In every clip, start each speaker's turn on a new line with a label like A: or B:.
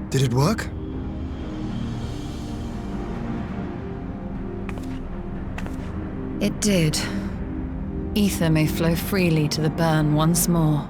A: Did it work?
B: It did. Ether may flow freely to the burn once more.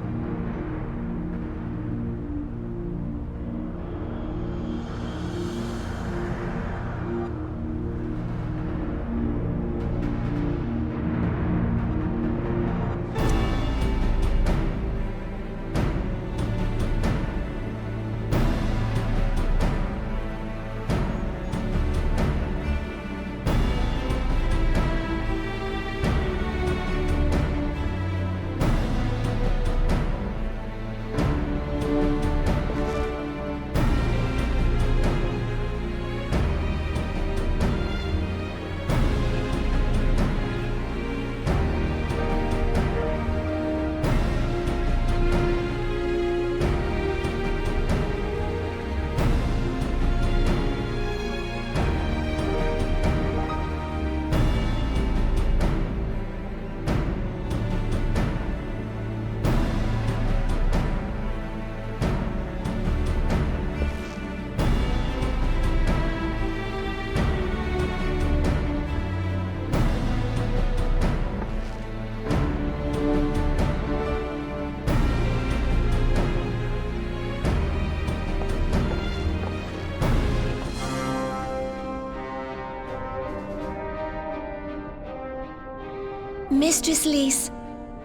C: Mistress Lys,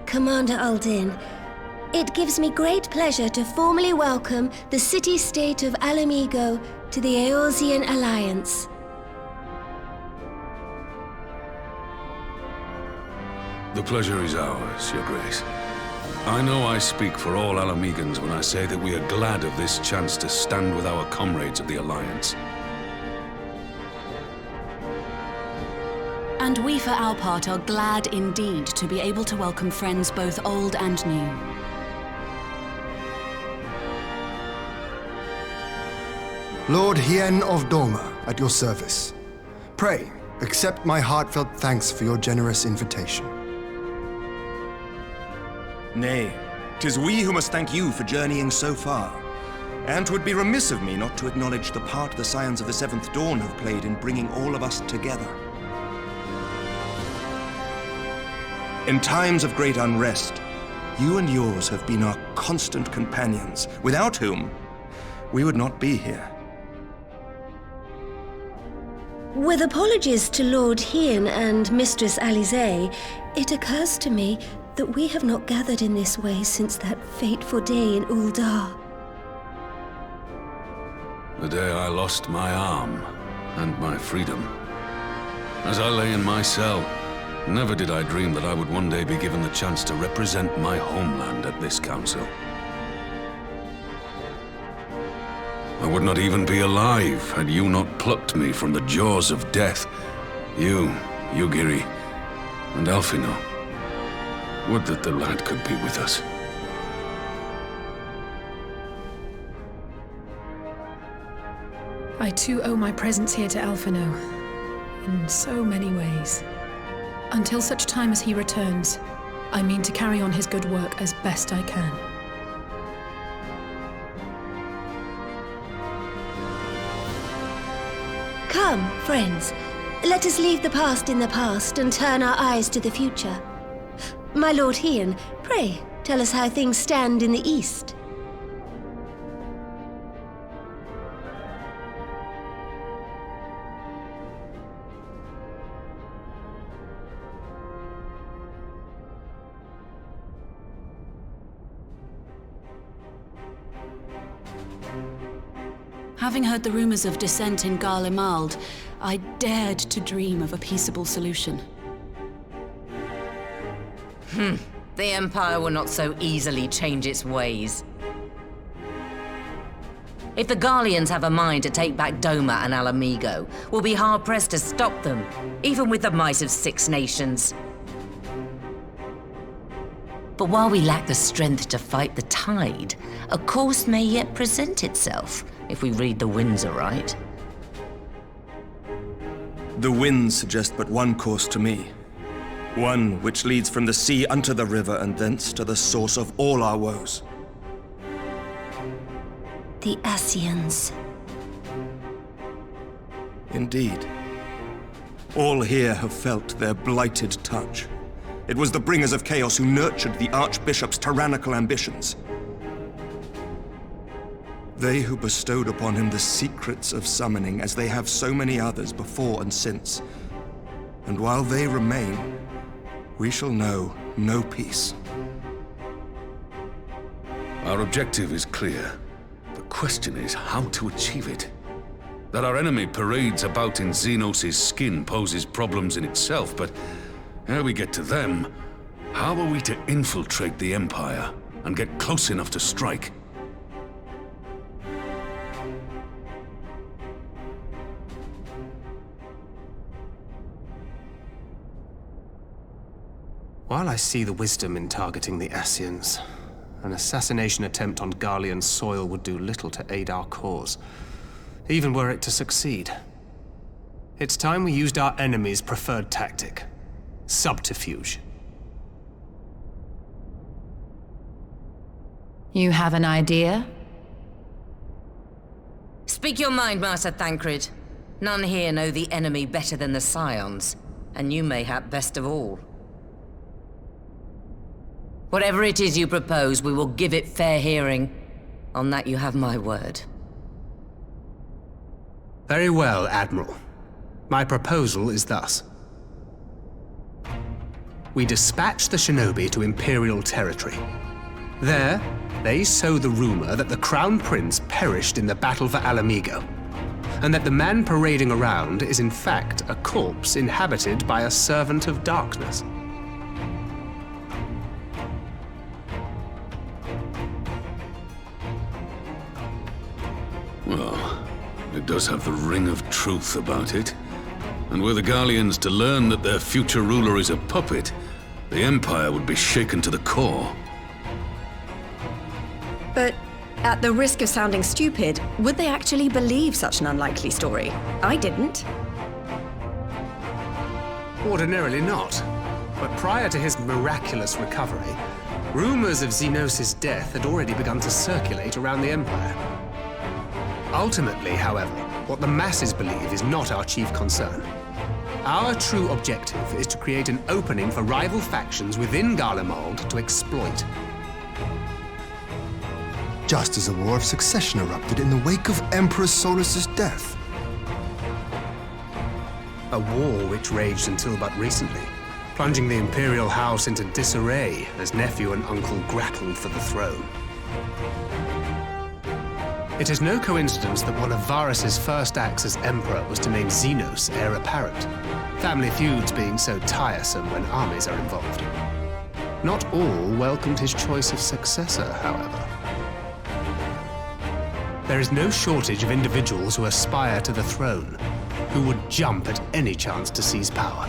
C: Commander Aldin, it gives me great pleasure to formally welcome the city-state of Alamigo to the Eorzean Alliance.
D: The pleasure is ours, Your Grace. I know I speak for all Alamegans when I say that we are glad of this chance to stand with our comrades of the Alliance.
E: And we, for our part, are glad indeed to be able to welcome friends both old and new.
A: Lord Hien of Doma, at your service. Pray, accept my heartfelt thanks for your generous invitation.
F: Nay, 'tis we who must thank you for journeying so far. And 'twould be remiss of me not to acknowledge the part the Scions of the Seventh Dawn have played in bringing all of us together. In times of great unrest, you and yours have been our constant companions, without whom we would not be here.
C: With apologies to Lord Hien and Mistress Alize, it occurs to me that we have not gathered in this way since that fateful day in Uldar.
D: The day I lost my arm and my freedom. As I lay in my cell, never did I dream that I would one day be given the chance to represent my homeland at this council. I would not even be alive had you not plucked me from the jaws of death. You, Yugiri, and Alphino. Would that the lad could be with us.
G: I too owe my presence here to Alphino, in so many ways. Until such time as he returns, I mean to carry on his good work as best I can.
C: Come, friends, let us leave the past in the past and turn our eyes to the future. My Lord Hien, pray, tell us how things stand in the East.
E: Having heard the rumors of dissent in Garlemald, I dared to dream of a peaceable solution.
H: The Empire will not so easily change its ways. If the Garleans have a mind to take back Doma and Alamigo, we'll be hard-pressed to stop them, even with the might of 6 nations. But while we lack the strength to fight the tide, a course may yet present itself, if we read the winds aright.
F: The winds suggest but one course to me. One which leads from the sea unto the river and thence to the source of all our woes.
C: The Ascians.
F: Indeed. All here have felt their blighted touch. It was the bringers of chaos who nurtured the Archbishop's tyrannical ambitions. They who bestowed upon him the secrets of summoning, as they have so many others before and since. And while they remain, we shall know no peace.
D: Our objective is clear. The question is how to achieve it. That our enemy parades about in Xenos' skin poses problems in itself, but ere we get to them, how are we to infiltrate the Empire and get close enough to strike?
I: While I see the wisdom in targeting the Ascians, an assassination attempt on Garlean soil would do little to aid our cause, even were it to succeed. It's time we used our enemy's preferred tactic: subterfuge.
B: You have an idea?
H: Speak your mind, Master Thancred. None here know the enemy better than the Scions, and you mayhap best of all. Whatever it is you propose, we will give it fair hearing. On that you have my word.
I: Very well, Admiral. My proposal is thus. We dispatch the shinobi to Imperial territory. There, they sow the rumor that the Crown Prince perished in the battle for Alamigo, and that the man parading around is in fact a corpse inhabited by a servant of darkness.
D: Well, it does have the ring of truth about it. And were the Garleans to learn that their future ruler is a puppet, the Empire would be shaken to the core.
J: But at the risk of sounding stupid, would they actually believe such an unlikely story? I didn't.
I: Ordinarily not. But prior to his miraculous recovery, rumors of Xenos' death had already begun to circulate around the Empire. Ultimately, however, what the masses believe is not our chief concern. Our true objective is to create an opening for rival factions within Garlemald to exploit.
A: Just as a war of succession erupted in the wake of Emperor Solus's death.
I: A war which raged until but recently, plunging the Imperial House into disarray as nephew and uncle grappled for the throne. It is no coincidence that one of Varus's first acts as Emperor was to name Xenos heir apparent, family feuds being so tiresome when armies are involved. Not all welcomed his choice of successor, however. There is no shortage of individuals who aspire to the throne, who would jump at any chance to seize power.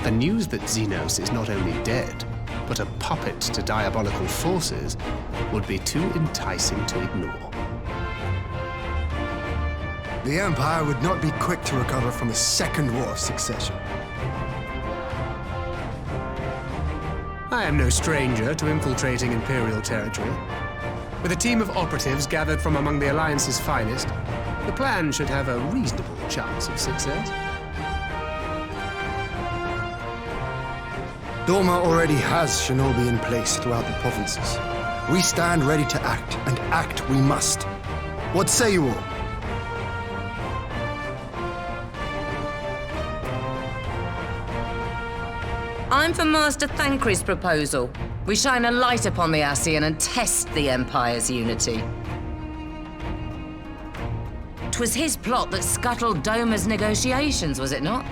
I: The news that Xenos is not only dead, but a puppet to diabolical forces would be too enticing to ignore.
A: The Empire would not be quick to recover from a second war of succession.
I: I am no stranger to infiltrating Imperial territory. With a team of operatives gathered from among the Alliance's finest, the plan should have a reasonable chance of success.
A: Doma already has shinobi in place throughout the provinces. We stand ready to act, and act we must. What say you all?
H: I'm for Master Thancred's proposal. We shine a light upon the Ascian and test the Empire's unity. 'Twas his plot that scuttled Doma's negotiations, was it not?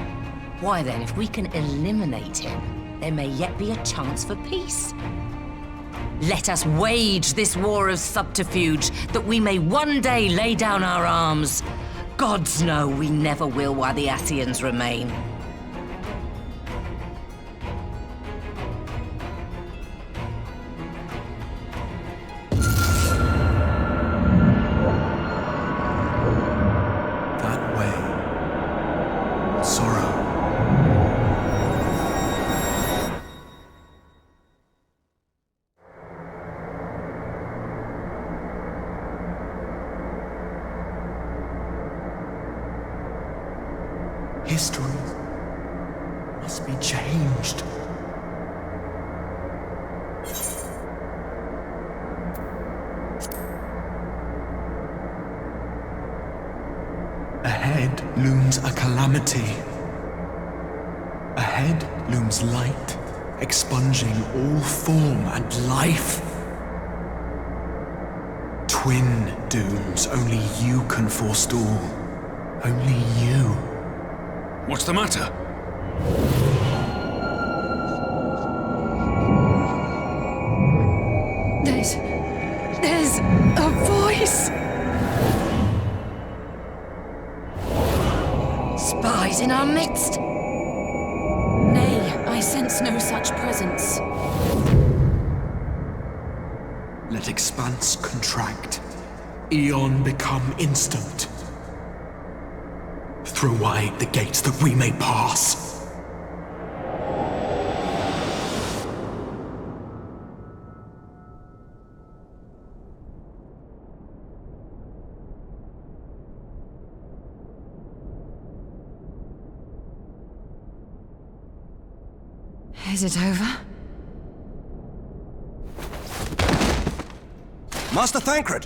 H: Why then, if we can eliminate him, there may yet be a chance for peace. Let us wage this war of subterfuge, that we may one day lay down our arms. Gods know we never will while the Ascians remain.
K: History must be changed. Ahead looms a calamity. Ahead looms light, expunging all form and life. Twin dooms only you can forestall. Only you.
D: What's the matter?
G: There's a voice!
H: Spies in our midst?
E: Nay, I sense no such presence.
K: Let expanse contract. Eon become instant. Throw wide the gates that we may pass.
B: Is it over?
F: Master Thancred!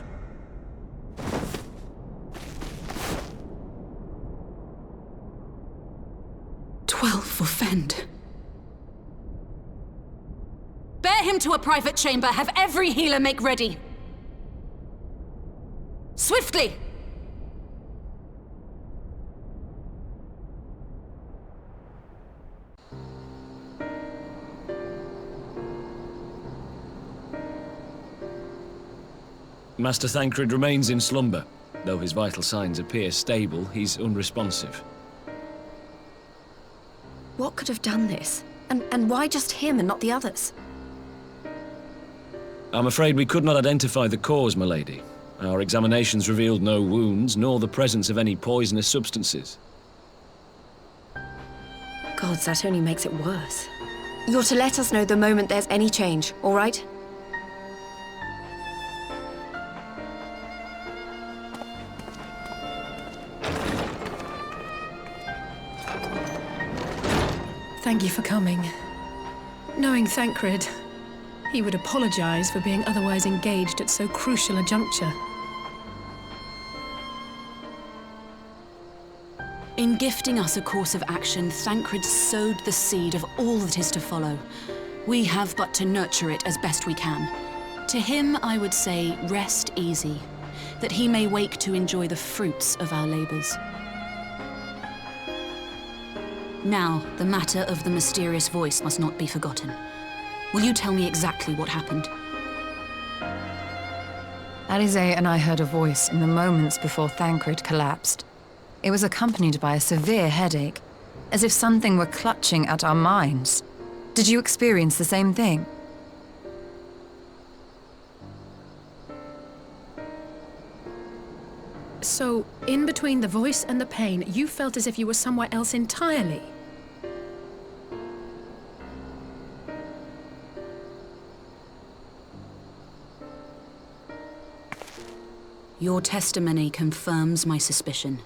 E: 12 for Fend. Bear him to a private chamber. Have every healer make ready. Swiftly!
L: Master Thancred remains in slumber. Though his vital signs appear stable, he's unresponsive.
J: What could have done this? And why just him and not the others?
L: I'm afraid we could not identify the cause, my lady. Our examinations revealed no wounds, nor the presence of any poisonous substances.
J: Gods, that only makes it worse. You're to let us know the moment there's any change, all right?
G: Thank you for coming. Knowing Thancred, he would apologize for being otherwise engaged at so crucial a juncture.
E: In gifting us a course of action, Thancred sowed the seed of all that is to follow. We have but to nurture it as best we can. To him, I would say, rest easy, that he may wake to enjoy the fruits of our labors. Now, the matter of the mysterious voice must not be forgotten. Will you tell me exactly what happened?
B: Alize and I heard a voice in the moments before Thancred collapsed. It was accompanied by a severe headache, as if something were clutching at our minds. Did you experience the same thing?
G: So, in between the voice and the pain, you felt as if you were somewhere else entirely?
E: Your testimony confirms my suspicion.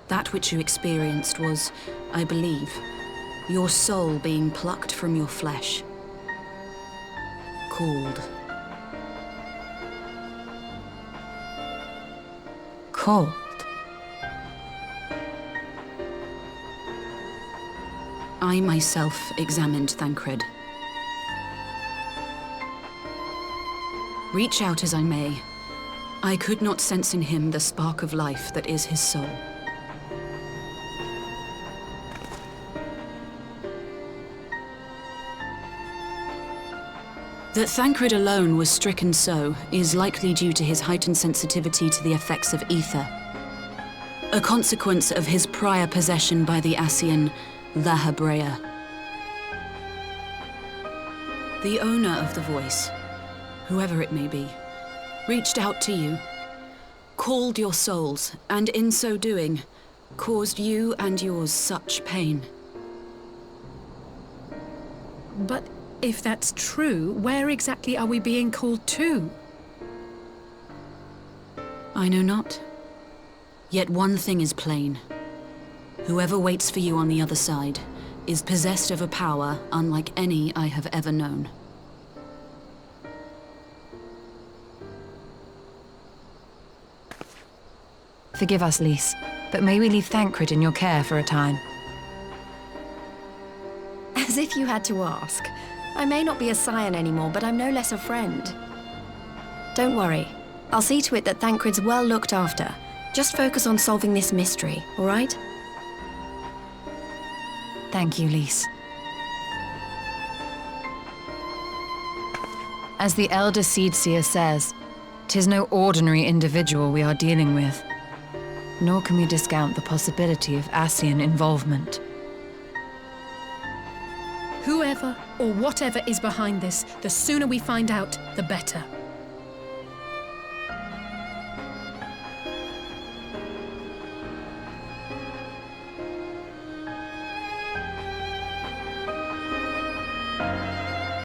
E: That which you experienced was, I believe, your soul being plucked from your flesh. Called.
B: Called?
E: I myself examined Thancred. Reach out as I may, I could not sense in him the spark of life that is his soul. That Thancred alone was stricken so is likely due to his heightened sensitivity to the effects of ether, a consequence of his prior possession by the Ascian, the Hebrea. The owner of the voice, whoever it may be, reached out to you, called your souls, and in so doing, caused you and yours such pain.
G: But if that's true, where exactly are we being called to?
E: I know not. Yet one thing is plain. Whoever waits for you on the other side is possessed of a power unlike any I have ever known.
B: Forgive us, Lys, but may we leave Thancred in your care for a time?
J: As if you had to ask. I may not be a scion anymore, but I'm no less a friend. Don't worry. I'll see to it that Thancred's well looked after. Just focus on solving this mystery, all right?
B: Thank you, Lys. As the Elder Seedseer says, 'tis no ordinary individual we are dealing with. Nor can we discount the possibility of Ascian involvement.
G: Whoever or whatever is behind this, the sooner we find out, the better.